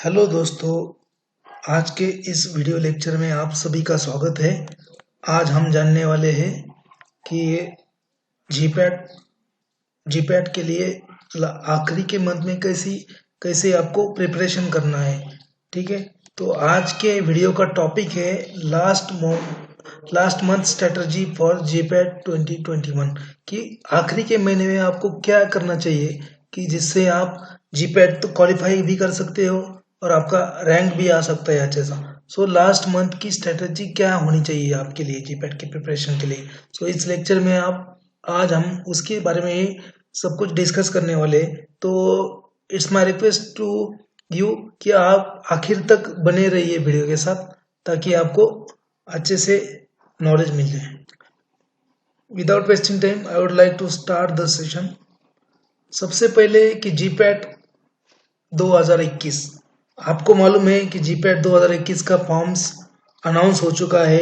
Hello दोस्तों, आज के इस वीडियो लेक्चर में आप सभी का स्वागत है। आज हम जानने वाले हैं कि जीपैट जीपैट के लिए आखिरी के मंथ में कैसे आपको प्रिपरेशन करना है। ठीक है, तो आज के वीडियो का टॉपिक है last month strategy for GPAT 2021 कि आखिरी के महीने में आपको क्या करना चाहिए कि जिससे आप जीपैट तो क्वालिफाई भी कर सकते हो और आपका रैंक भी आ सकता है अच्छे सा। सो लास्ट मंथ की स्ट्रेटजी क्या होनी चाहिए आपके लिए जीपैट की प्रिपरेशन के लिए। सो इस लेक्चर में आज हम उसके बारे में ही सब कुछ डिस्कस करने वाले। तो it's my request to you कि आप आखिर तक बने रहिए वीडियो के साथ ताकि आपको अच्छे से नॉलेज मिल जाए। Without wasting time I would like to start the session. सबसे पहले कि जीपैट 2021, आपको मालूम है कि जीपैट 2021 का फॉर्म्स अनाउंस हो चुका है,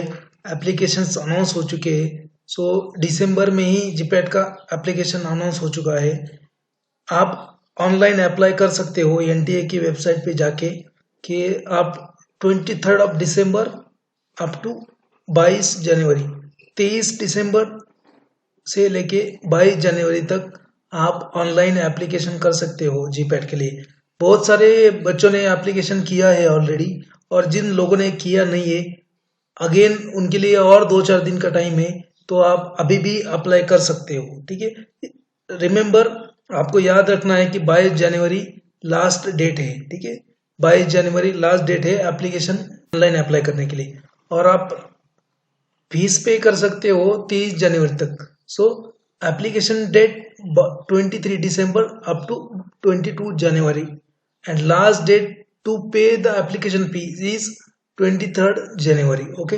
एप्लीकेशंस अनाउंस हो चुके हैं। सो दिसंबर में ही जीपैट का एप्लीकेशन अनाउंस हो चुका है। आप ऑनलाइन अप्लाई कर सकते हो एनटीए की वेबसाइट पे जाके कि आप 23 ऑफ दिसंबर अप टू 22 जनवरी 23 दिसंबर से लेके 22 जनवरी तक आप ऑनलाइन एप्लीकेशन कर सकते हो जीपैट के लिए। बहुत सारे बच्चों ने एप्लीकेशन किया है ऑलरेडी, और जिन लोगों ने किया नहीं है अगेन उनके लिए और 2-4 दिन का टाइम है, तो आप अभी भी अप्लाई कर सकते हो। ठीक है, रिमेम्बर आपको याद रखना है कि 22 जनवरी लास्ट डेट है। ठीक है, 22 जनवरी लास्ट डेट है एप्लीकेशन ऑनलाइन अप्लाई करने के लिए, और आप फीस पे कर सकते हो 30 जनवरी तक। So application date 23 December up to 22 January and last date to pay the application fees is 23 January. Okay,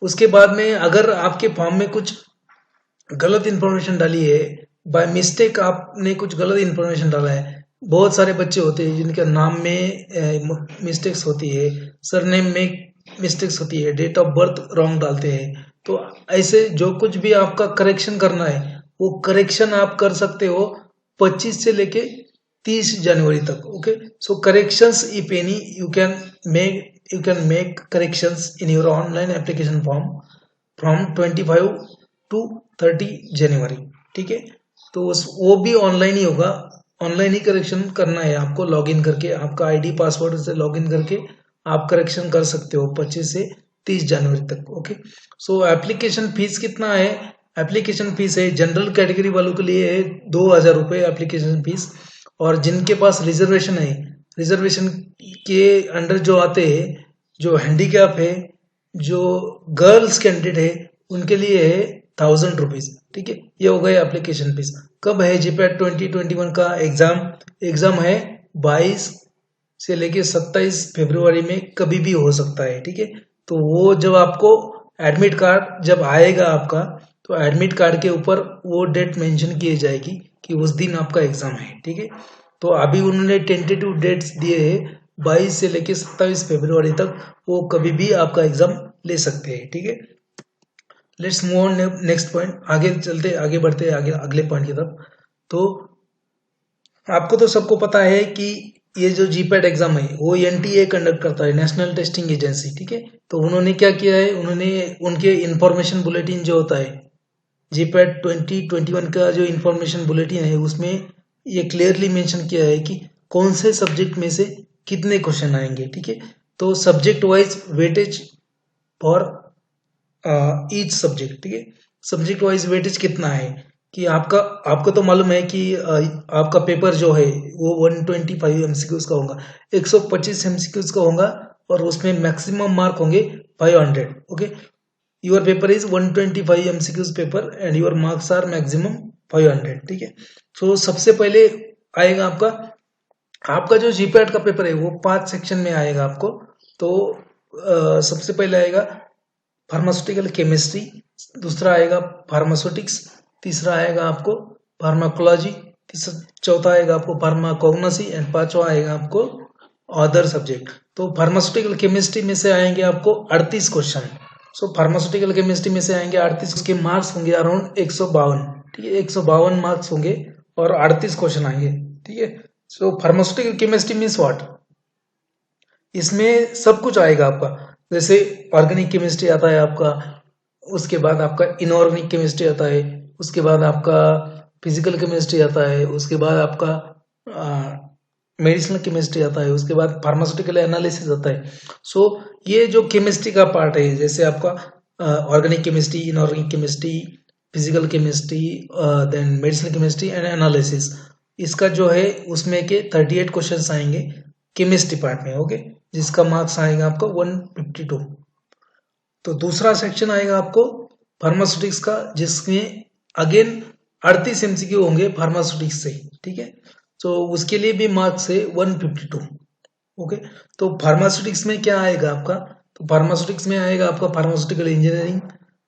उसके बाद में अगर आपके फॉर्म में कुछ गलत इन्फॉर्मेशन डाली है, बाय मिस्टेक आपने कुछ गलत इन्फॉर्मेशन डाला है, बहुत सारे बच्चे होते हैं जिनके नाम में मिस्टेक्स होती है, सरनेम में मिस्टेक्स होती है, डेट ऑफ बर्थ रॉन्ग डालते हैं। तो ऐसे जो कुछ भी आपका करेक्शन करना है वो करेक्शन आप कर सकते हो 25 से लेके 30 जनवरी तक। Okay, so corrections if any you can make corrections in your online application form from 25 to 30 January. ठीक है, तो वो भी ऑनलाइन ही होगा, ऑनलाइन ही करेक्शन करना है आपको। लॉगिन करके आपका आईडी पासवर्ड से लॉगिन करके आप करेक्शन कर सकते हो 25 से 30 जनवरी तक। ओके, सो एप्लीकेशन फीस कितना है? एप्लीकेशन फीस है जनरल कैटेगरी वालों के लिए है 2,000 रुपये एप्लीकेशन फीस, और जिनके पास रिजर्वेशन है, रिजर्वेशन के अंडर जो आते हैं, जो हैंडीकैप है, जो गर्ल्स कैंडिडेट है, उनके लिए है 1,000 रुपीज। ठीक है, ये हो गए एप्लीकेशन फीस। कब है जीपैट 2021 का एग्जाम है 22 से लेके 27 फरवरी में, कभी भी हो सकता है। ठीक है, तो वो जब आपको एडमिट कार्ड जब आएगा आपका, तो एडमिट कार्ड के ऊपर वो डेट मेंशन की जाएगी कि उस दिन आपका एग्जाम है। ठीक है, तो अभी उन्होंने टेंटेटिव डेट्स दिए हैं 22 से लेके 27 फरवरी तक, वो कभी भी आपका एग्जाम ले सकते हैं। ठीक है, let's move on next point. आगे बढ़ते आगे अगले पॉइंट की तरफ। तो आपको तो सबको पता है कि ये जो जीपैट एग्जाम है वो एनटीए कंडक्ट करता है, नेशनल टेस्टिंग एजेंसी। ठीक है, तो उन्होंने क्या किया है, उन्होंने उनके इंफॉर्मेशन बुलेटिन जो होता है जीपैट 2021 का जो इंफॉर्मेशन बुलेटिन है, उसमें ये क्लियरली मेंशन किया है कि कौन से सब्जेक्ट में से कितने क्वेश्चन आएंगे। ठीक है, तो subject wise weightage for each subject. ठीक है, सब्जेक्ट वाइज वेटेज कितना है कि आपको तो मालूम है कि आपका पेपर जो है वो 125 एमसीक्यूज का होगा, 125 एमसीक्यूज का होगा, और उसमें मैक्सिमम मार्क होंगे 500। Okay, your paper is 125 MCQs paper and your marks are maximum 500। ठीक है, सो सबसे पहले आएगा आपका जो जीपैट का पेपर है वो 5 सेक्शन में आएगा आपको। तो सबसे पहले आएगा फार्मास्यूटिकल केमिस्ट्री, दूसरा आएगा फार्मास्यूटिक्स, तीसरा आएगा आपको फार्माकोलॉजी, चौथा आएगा आपको फार्माकोग्नोसी, एंड पांचवा आएगा आपको अदर सब्जेक्ट। तो फार्मास्यूटिकल केमिस्ट्री में से आएंगे आपको 38 क्वेश्चन। सो फार्मास्यूटिकल केमिस्ट्री में से आएंगे 38, उसके मार्क्स होंगे अराउंड 152। ठीक है, 152 मार्क्स होंगे और 38 क्वेश्चन आएंगे। ठीक है, सो फार्मास्यूटिकल केमिस्ट्री मीन्स व्हाट? इसमें सब कुछ आएगा आपका, जैसे ऑर्गेनिक केमिस्ट्री आता है आपका, उसके बाद आपका इनऑर्गेनिक केमिस्ट्री आता है, उसके बाद आपका फिजिकल केमिस्ट्री आता है, उसके बाद आपका मेडिसिनल केमिस्ट्री आता है, उसके बाद फार्मास्यूटिकल एनालिसिस आता है। सो ये जो केमिस्ट्री का पार्ट है, जैसे आपका organic chemistry, inorganic chemistry, physical chemistry, then medicinal chemistry and analysis, इसका जो है उसमें के 38 क्वेश्चंस आएंगे केमिस्ट्री पार्ट में। ओके, जिसका मार्क्स आएगा आपको 152। तो दूसरा सेक्शन आएगा आपको फार्मास्यूटिक्स का, जिसमें अगेन 38 एमसीक्यू होंगे फार्मास्यूटिक्स से। ठीक है, तो उसके लिए भी मार्क्स है 152। ओके, तो फार्मास्यूटिक्स में क्या आएगा आपका, तो फार्मास्यूटिक्स में आएगा आपका pharmaceutical engineering,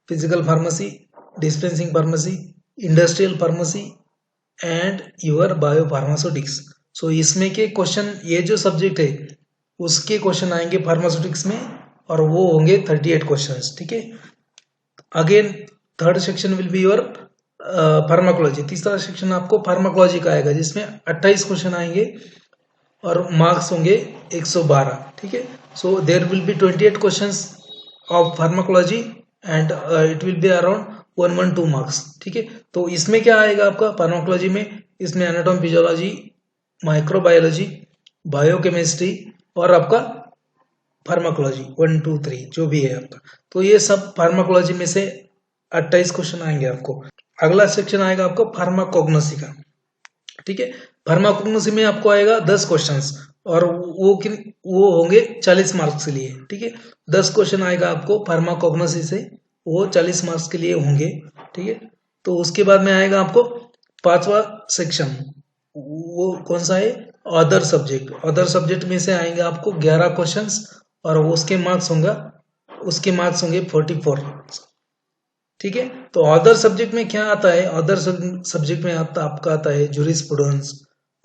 physical pharmacy, dispensing pharmacy, industrial pharmacy and your biopharmaceutics. So इसमें के क्वेश्चन, ये जो सब्जेक्ट है उसके क्वेश्चन आएंगे फार्मास्यूटिक्स में, और वो होंगे 38 क्वेश्चंस। ठीक है, again third section will be your pharmacology. तीसरा सेक्शन आपको फार्माकोलॉजी का आएगा, जिसमें 28 क्वेश्चन आएंगे और मार्क्स होंगे 112। ठीक है, so there will be 28 questions of pharmacology and it will be around 112 marks. ठीक है, तो इसमें क्या आएगा आपका फार्माकोलॉजी में, इसमें एनाटॉमी फिजियोलॉजी, माइक्रोबायोलॉजी, बायोकेमिस्ट्री और आपका फार्माकोलॉजी 1 2 3 जो भी है आपका, तो ये सब फार्माकोलॉजी में से 28 क्वेश्चन आएंगे आपको। अगला सेक्शन आएगा आपको फार्माकोग्नोसी का। ठीक है, फार्माकोग्नोसी में आपको आएगा 10 क्वेश्चंस, और वो होंगे 40 मार्क्स के लिए। ठीक है, 10 क्वेश्चन आएगा आपको फार्माकोग्नोसी से, वो 40 मार्क्स के लिए होंगे। ठीक है, तो उसके बाद में आएगा आपको पांचवा सेक्शन, वो कौन सा है, अदर सब्जेक्ट। अदर सब्जेक्ट में से आएंगे आपको 11 क्वेश्चंस, और उसके मार्क्स होंगे 44। ठीक है, तो अदर सब्जेक्ट में क्या आता है, अदर सब्जेक्ट में आपका आता है जूरिस्प्रूडेंस,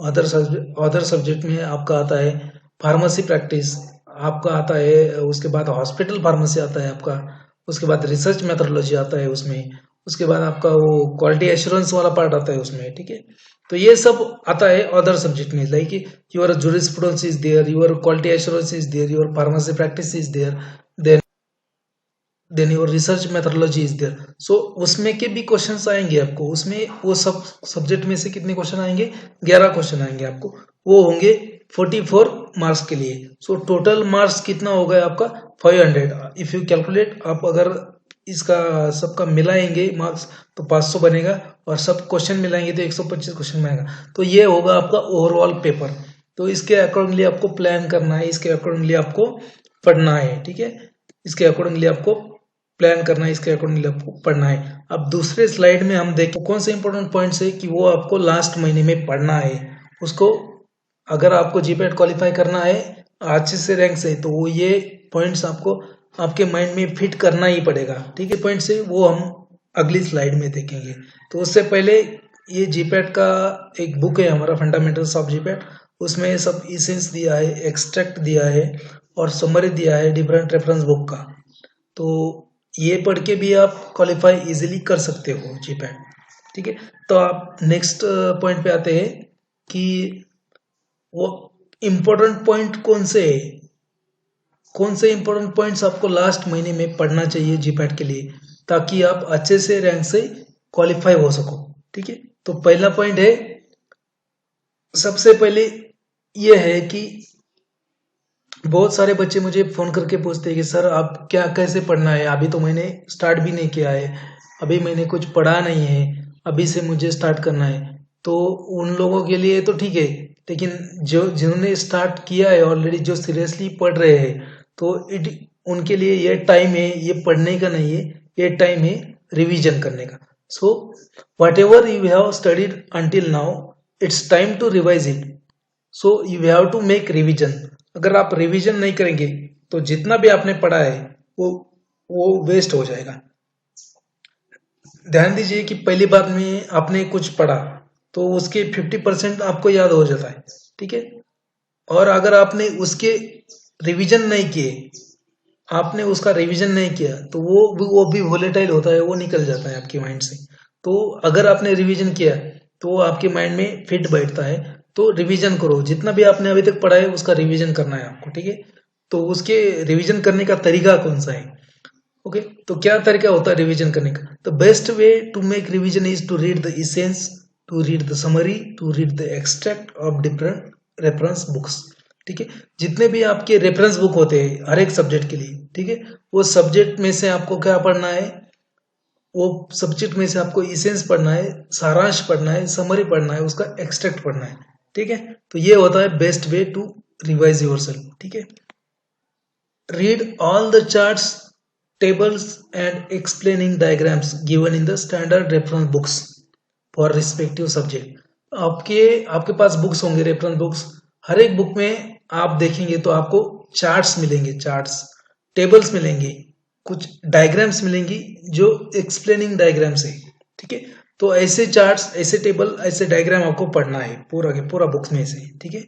अदर सब्जेक्ट में आपका आता है फार्मेसी प्रैक्टिस, आपका आता है, उसके बाद हॉस्पिटल फार्मेसी आता है आपका, उसके बाद रिसर्च मेथोडोलॉजी आता है उसमें, उसके बाद आपका वो क्वालिटी एश्योरेंस वाला पार्ट आता है उसमें। ठीक है, तो ये सब आता है अदर सब्जेक्ट में, like your jurisprudence is there, your quality assurance is there, your pharmacy practice is there, then your research methodology is there. So उसमें के भी क्वेश्चंस आएंगे आपको, उसमें वो सब सब्जेक्ट में से कितने क्वेश्चन आएंगे, 11 क्वेश्चन आएंगे आपको, वो होंगे 44 मार्क्स के लिए। सो टोटल मार्क्स कितना हो गया आपका 500। इफ यू कैलकुलेट, आप अगर इसका सबका मिलाएंगे मार्क्स तो 500 बनेगा, और सब क्वेश्चन मिलाएंगे तो 125 क्वेश्चन बनेगा। तो ये होगा आपका ओवरऑल पेपर। तो इसके अकॉर्डिंगली आपको प्लान करना है, इसके अकॉर्डिंगली आपको पढ़ना है। ठीक है, इसके अकॉर्डिंगली आपको प्लान करना है, इसके अकॉर्डिंगली आपको पढ़ना है। अब दूसरे स्लाइड में हम देखें कौन से इंपॉर्टेंट पॉइंट्स है कि वो आपको लास्ट महीने में पढ़ना है उसको। अगर आपको जीपैट क्वालिफाई करना है अच्छे से रैंक से, तो वो ये पॉइंट्स आपको आपके माइंड में फिट करना ही पड़ेगा। ठीक है, पॉइंट्स है वो हम अगली स्लाइड में देखेंगे। तो उससे पहले ये जीपैट का एक बुक है हमारा, फंडामेंटल्स ऑफ जीपैट, उसमें सब इसेंस दिया है, एक्सट्रैक्ट दिया है और समरी दिया है डिफरेंट रेफरेंस बुक का। तो ये पढ़ के भी आप क्वालिफाई इजीली कर सकते हो जीपैट। ठीक है, तो आप नेक्स्ट पॉइंट पे आते हैं कि वो इम्पोर्टेंट पॉइंट कौन से है, कौन से इंपॉर्टेंट पॉइंट्स आपको लास्ट महीने में पढ़ना चाहिए जीपैट के लिए, ताकि आप अच्छे से रैंक से क्वालिफाई हो सको। ठीक है, तो पहला पॉइंट है, सबसे पहले ये है कि बहुत सारे बच्चे मुझे फोन करके पूछते हैं कि सर आप क्या कैसे पढ़ना है, अभी तो मैंने स्टार्ट भी नहीं किया है, अभी मैंने कुछ पढ़ा नहीं है, अभी से मुझे स्टार्ट करना है। तो उन लोगों के लिए तो ठीक है, लेकिन जो जिन्होंने स्टार्ट किया है ऑलरेडी, जो सीरियसली पढ़ रहे हैं, तो उनके लिए ये टाइम है, ये पढ़ने का नहीं है, ये टाइम है रिवीजन करने का। So whatever you have studied until now, it's time to revise it. So you have to make revision. अगर आप रिवीजन नहीं करेंगे तो जितना भी आपने पढ़ा है वो वेस्ट हो जाएगा। ध्यान दीजिए कि पहली बार में आपने कुछ पढ़ा तो उसके 50% आपको याद हो जाता है। ठीक है, और अगर आपने उसके रिवीजन नहीं किए, आपने उसका रिवीजन नहीं किया, तो वो भी वोलेटाइल होता है, वो निकल जाता है आपके माइंड से। तो अगर आपने रिवीजन किया तो वो आपके माइंड में फिट बैठता है। तो रिवीजन करो, जितना भी आपने अभी तक पढ़ा है उसका रिवीजन करना है आपको। ठीक है, तो उसके रिवीजन करने का तरीका कौन सा है। ओके, तो क्या तरीका होता है रिवीजन करने का। The best way to make revision is to read the essence, to read the summary, to read the extract of different reference books. ठीक है, जितने भी आपके रेफरेंस बुक होते हैं हर एक सब्जेक्ट के लिए, ठीक है, वो सब्जेक्ट में से आपको क्या पढ़ना है, वो सब्जेक्ट में से आपको इसेंस पढ़ना है, सारांश पढ़ना है, समरी पढ़ना है, उसका एक्सट्रैक्ट पढ़ना है। ठीक है, तो ये होता है best way to revise yourself. ठीक है, read all the charts, tables and explaining diagrams given in the standard reference books for respective subject। आपके आपके पास बुक्स होंगे, रेफरेंस बुक्स, हर एक बुक में आप देखेंगे तो आपको चार्ट्स मिलेंगे, चार्ट्स, टेबल्स मिलेंगे, कुछ डायग्राम्स मिलेंगी जो एक्सप्लेनिंग डायग्राम्स है। ठीक है, तो ऐसे चार्ट्स, ऐसे टेबल, ऐसे डायग्राम आपको पढ़ना है पूरा के पूरा बुक्स में से। ठीक है,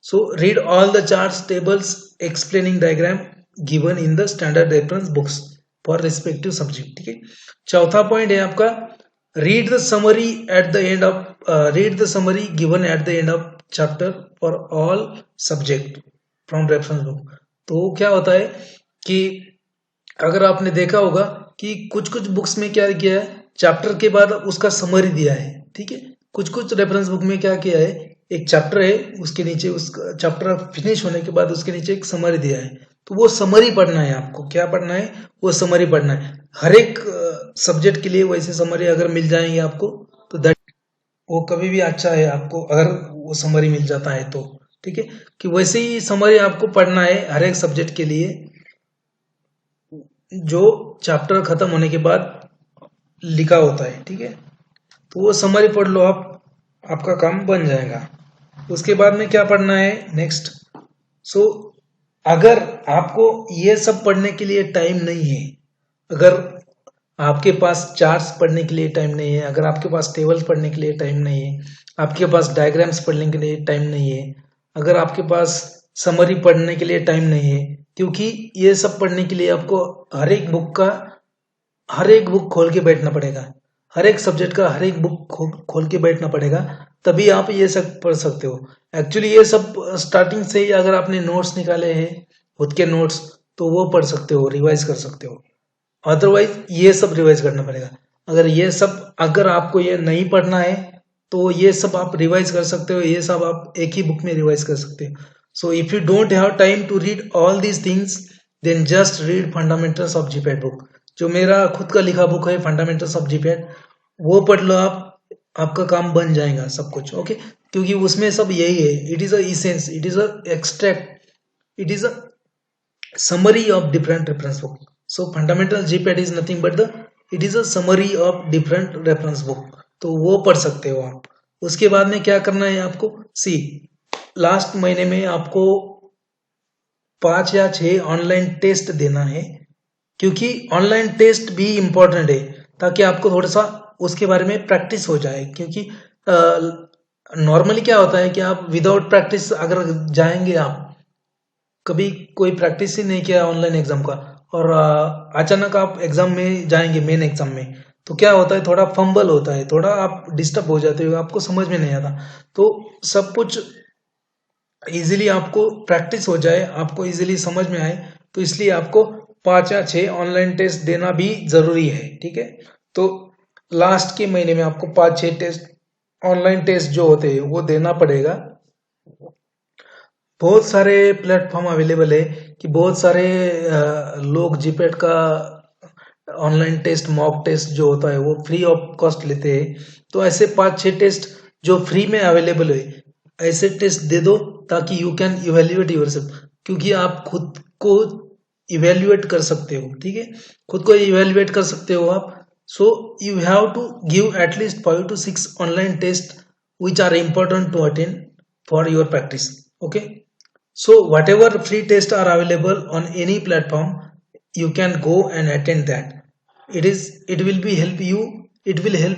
so read all the charts, tables, explaining diagram given in the standard reference books for respective subject. ठीक है, चौथा पॉइंट है आपका read the summary at the end of read the summary given at the end of chapter for all subject from reference book. तो क्या होता है कि अगर आपने देखा होगा कि कुछ कुछ बुक्स में क्या किया है, चैप्टर के बाद उसका समरी दिया है। ठीक है, कुछ कुछ रेफरेंस बुक में क्या किया है, एक चैप्टर है, उसके नीचे उसका चैप्टर फिनिश होने के बाद उसके नीचे एक समरी दिया है, तो वो समरी पढ़ना है आपको। क्या पढ़ना है, वो समरी पढ़ना है। हर एक सब्जेक्ट के लिए वैसे समरी अगर मिल जाएंगे आपको तो दैट वो कभी भी अच्छा है आपको, अगर वो समरी मिल जाता है तो। ठीक है, कि वैसे ही समरी आपको पढ़ना है हर एक सब्जेक्ट के लिए, जो चैप्टर खत्म होने के बाद लिखा होता है। ठीक है, तो वो समरी पढ़ लो आप, आपका काम बन जाएगा। उसके बाद में क्या पढ़ना है नेक्स्ट। सो अगर आपको ये सब पढ़ने के लिए टाइम नहीं है, अगर आपके पास चार्ट्स पढ़ने के लिए टाइम नहीं है, अगर आपके पास टेबल्स पढ़ने के लिए टाइम नहीं है, आपके पास डायग्राम्स पढ़ने के लिए टाइम नहीं है, अगर आपके पास समरी पढ़ने के लिए टाइम नहीं है, क्योंकि ये सब पढ़ने के लिए आपको हर एक बुक का हर एक बुक खोल के बैठना पड़ेगा, हर एक सब्जेक्ट का हर एक बुक खोल के बैठना पड़ेगा, तभी आप ये सब पढ़ सकते हो। एक्चुअली ये सब स्टार्टिंग से ही अगर आपने नोट्स निकाले हैं, खुद के नोट्स, तो वो पढ़ सकते हो, रिवाइज कर सकते हो। अदरवाइज ये सब रिवाइज करना पड़ेगा। अगर आपको ये नहीं पढ़ना है तो ये सब आप रिवाइज कर सकते हो, ये सब आप एक ही बुक में रिवाइज कर सकते हो। So if you don't have time to read all these things, then just read fundamentals of GPAT book. जो मेरा खुद का लिखा बुक है फंडामेंटल्स ऑफ जीपैट, वो पढ़ लो आप, आपका काम बन जाएगा सब कुछ। ओके, क्योंकि उसमें सब यही है, it is a essence, it is a extract, it is a summary of different reference book. So fundamental GPAT is nothing but it is a summary of different reference book। तो वो पढ़ सकते हो आप। उसके बाद में क्या करना है आपको, सी लास्ट महीने में आपको 5 या 6 ऑनलाइन टेस्ट देना है, क्योंकि ऑनलाइन टेस्ट भी इम्पोर्टेंट है, ताकि आपको थोड़ा सा उसके बारे में प्रैक्टिस हो जाए। क्योंकि नॉर्मली क्या होता है कि आप विदाउट प्रैक्टिस अगर जाएंगे, आप कभी कोई प्रैक्टिस ही नहीं किया ऑनलाइन एग्जाम का, और अचानक आप एग्जाम में जाएंगे, मेन एग्जाम में, तो क्या होता है, थोड़ा फंबल होता है, थोड़ा आप डिस्टर्ब हो जाते हो, आपको समझ में नहीं आता। तो सब कुछ इजीली आपको प्रैक्टिस हो जाए, आपको इजीली समझ में आए, तो इसलिए आपको 5 या 6 ऑनलाइन टेस्ट देना भी जरूरी है। ठीक है, तो लास्ट के महीने में आपको 5-6 टेस्ट, ऑनलाइन टेस्ट जो होते हैं वो देना पड़ेगा। बहुत सारे प्लेटफॉर्म अवेलेबल है कि बहुत सारे लोग जीपैट का ऑनलाइन टेस्ट, मॉक टेस्ट जो होता है वो फ्री ऑफ कॉस्ट लेते हैं। तो ऐसे 5-6 टेस्ट जो फ्री में अवेलेबल है, ऐसे टेस्ट दे दो, ताकि यू कैन इवेल्युएट योरसेल्फ, क्योंकि आप खुद को इवेल्युएट कर सकते हो। ठीक है, खुद को इवेल्युएट कर सकते हो आप। So you have to give at least 5 to 6 online test which are important to attend for your practice. Okay, so whatever free tests are available on any platform, you can go and attend that. It will help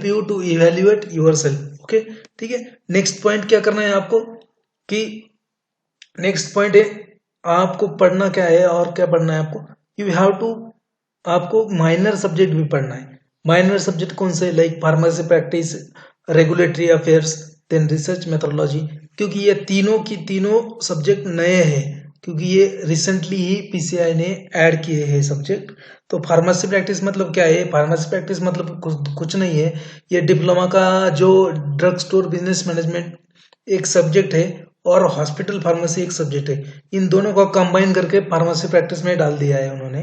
you to evaluate yourself. Okay, ठीक है। Next point क्या करना है आपको, कि next point है आपको पढ़ना क्या है, और क्या पढ़ना है आपको, यू हैव टू, आपको माइनर सब्जेक्ट भी पढ़ना है। माइनर सब्जेक्ट कौन से, like pharmacy practice, regulatory affairs, then research methodology, क्योंकि ये तीनों की तीनों सब्जेक्ट नए हैं, क्योंकि ये रिसेंटली ही पीसीआई ने ऐड किए हैं सब्जेक्ट। तो फार्मेसी प्रैक्टिस मतलब क्या है? फार्मेसी प्रैक्टिस मतलब कुछ नहीं है, ये डिप्लोमा का जो ड्रग स्टोर बिजनेस मैनेजमेंट एक सब्जेक्ट है और हॉस्पिटल फार्मेसी एक सब्जेक्ट है, इन दोनों को कंबाइन करके फार्मेसी प्रैक्टिस में डाल दिया है उन्होंने।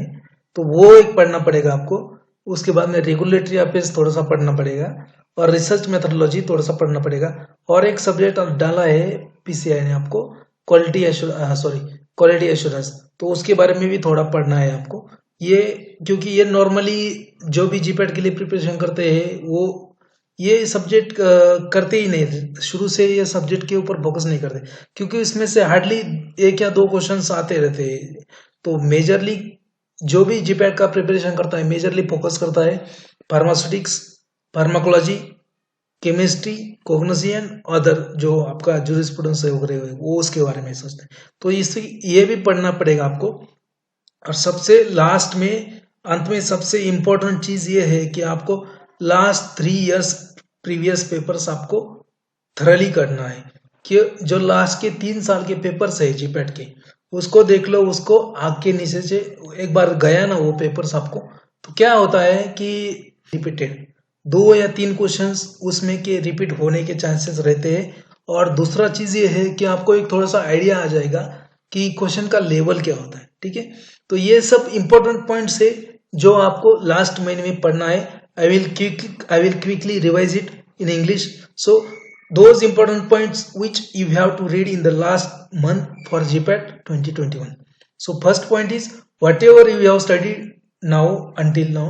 तो वो एक पढ़ना पड़ेगा आपको। उसके बाद में रेगुलेटरी अफेयर्स थोड़ा सा पढ़ना पड़ेगा और रिसर्च मेथोडोलॉजी थोड़ा सा पढ़ना पड़ेगा। और एक सब्जेक्ट डाला है पीसीआई ने आपको, क्वालिटी एश्योरेंस, तो उसके बारे में भी थोड़ा पढ़ना है आपको। ये क्योंकि ये नॉर्मली जो भी जीपैट के लिए प्रिपरेशन करते हैं वो ये सब्जेक्ट करते ही नहीं थे, शुरू से ये सब्जेक्ट के ऊपर फोकस नहीं करते, क्योंकि इसमें से हार्डली 1 या 2 क्वेश्चंस आते रहते हैं। तो मेजरली जो भी जीपैट का प्रिपरेशन करता है मेजरली फोकस करता है pharmaceutics, pharmacology, chemistry, cognition, other जो आपका जूरिस्प्रूडेंस है वगैरह वो उसके बारे में सोचते हैं। तो इससे ये भी पढ़ना पड़ेगा आपको। और सबसे लास्ट में अंत में सबसे इम्पोर्टेंट चीज ये है कि आपको लास्ट 3 इयर्स प्रीवियस पेपर्स आपको थरली करना है, कि जो लास्ट के 3 साल के पेपर्स है जीपैट के उसको देख लो, उसको आग के नीचे से एक बार गया ना वो पेपर्स आपको, तो क्या होता है कि रिपीटेड 2 या 3 क्वेश्चंस उसमें के रिपीट होने के चांसेस रहते हैं। और दूसरा चीज ये है कि आपको एक थोड़ा सा आइडिया आ जाएगा कि क्वेश्चन का लेवल क्या होता है। ठीक है, तो ये सब इंपॉर्टेंट पॉइंट्स है जो आपको लास्ट महीने में पढ़ना है। I will quickly revise it in English. So those important points which you have to read in the last month for GPAT 2021. So first point is whatever you have studied now until now,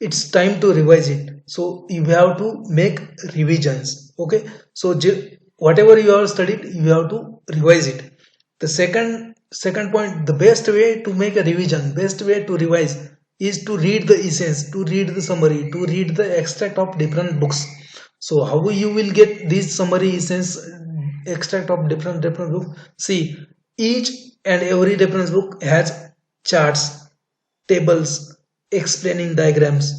it's time to revise it. So you have to make revisions. Okay. So whatever you have studied, you have to revise it. The second point, the best way to make a revision, best way to revise is to read the essence, to read the summary, to read the extract of different books. So how you will get this summary, essence, extract of different books? See, each and every reference book has charts, tables, explaining diagrams.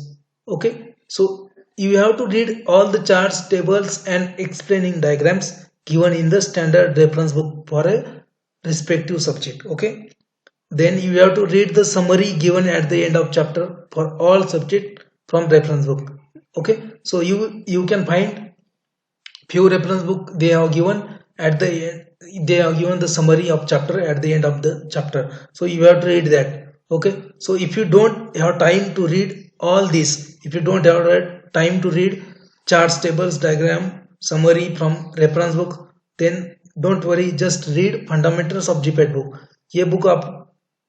Okay, so you have to read all the charts, tables and explaining diagrams given in the standard reference book for a respective subject. Okay, then you have to read the summary given at the end of chapter for all subject from reference book. Okay, so you can find few reference book, they have given at the end, they have given the summary of chapter at the end of the chapter, so you have to read that. Okay, so if you don't have time to read all this, if you don't have time to read charts, tables, diagram, summary from reference book, then don't worry, just read fundamentals of GPAT book. ये book आप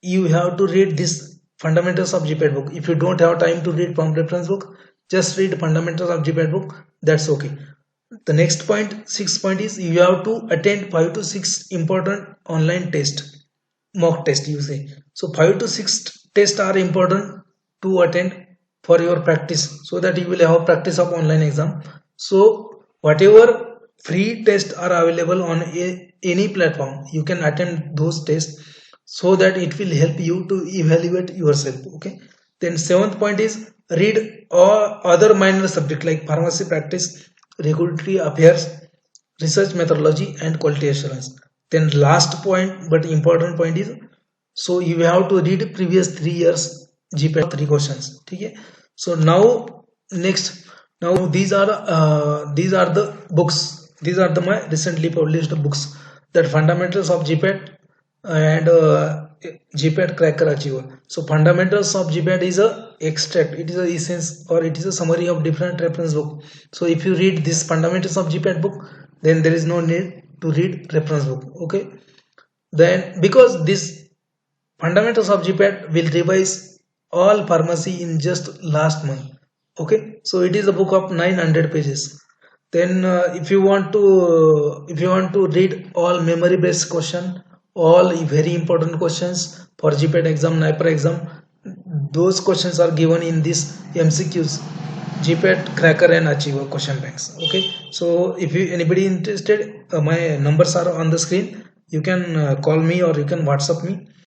you have to read this fundamentals of GPAT book. If you don't have time to read from reference book, just read fundamentals of GPAT book, that's okay. The next point, 6th point, is you have to attend 5 to 6 important online test, mock test you say. So 5 to 6 tests are important to attend for your practice, so that you will have practice of online exam. So whatever free tests are available on any platform, you can attend those tests, so that it will help you to evaluate yourself. Okay, then 7th point is read all other minor subject like pharmacy practice, regulatory affairs, research methodology and quality assurance. Then last point but important point is, so you have to read previous 3 years GPAT 3 questions. Okay, so now these are the books, these are the my recently published books, that fundamentals of GPAT and GPAT Cracker Achiever. So fundamentals of GPAT is a extract, it is a essence, or it is a summary of different reference book. So if you read this fundamentals of GPAT book, then there is no need to read reference book. Okay, then because this fundamentals of GPAT will revise all pharmacy in just last month. Okay, so it is a book of 900 pages. Then if you want to read all memory based question, all very important questions for GPAT exam, NIPER exam, those questions are given in this MCQs, GPAT Cracker and Achiever question banks. Okay, so if you anybody interested, my numbers are on the screen, you can call me or you can WhatsApp me.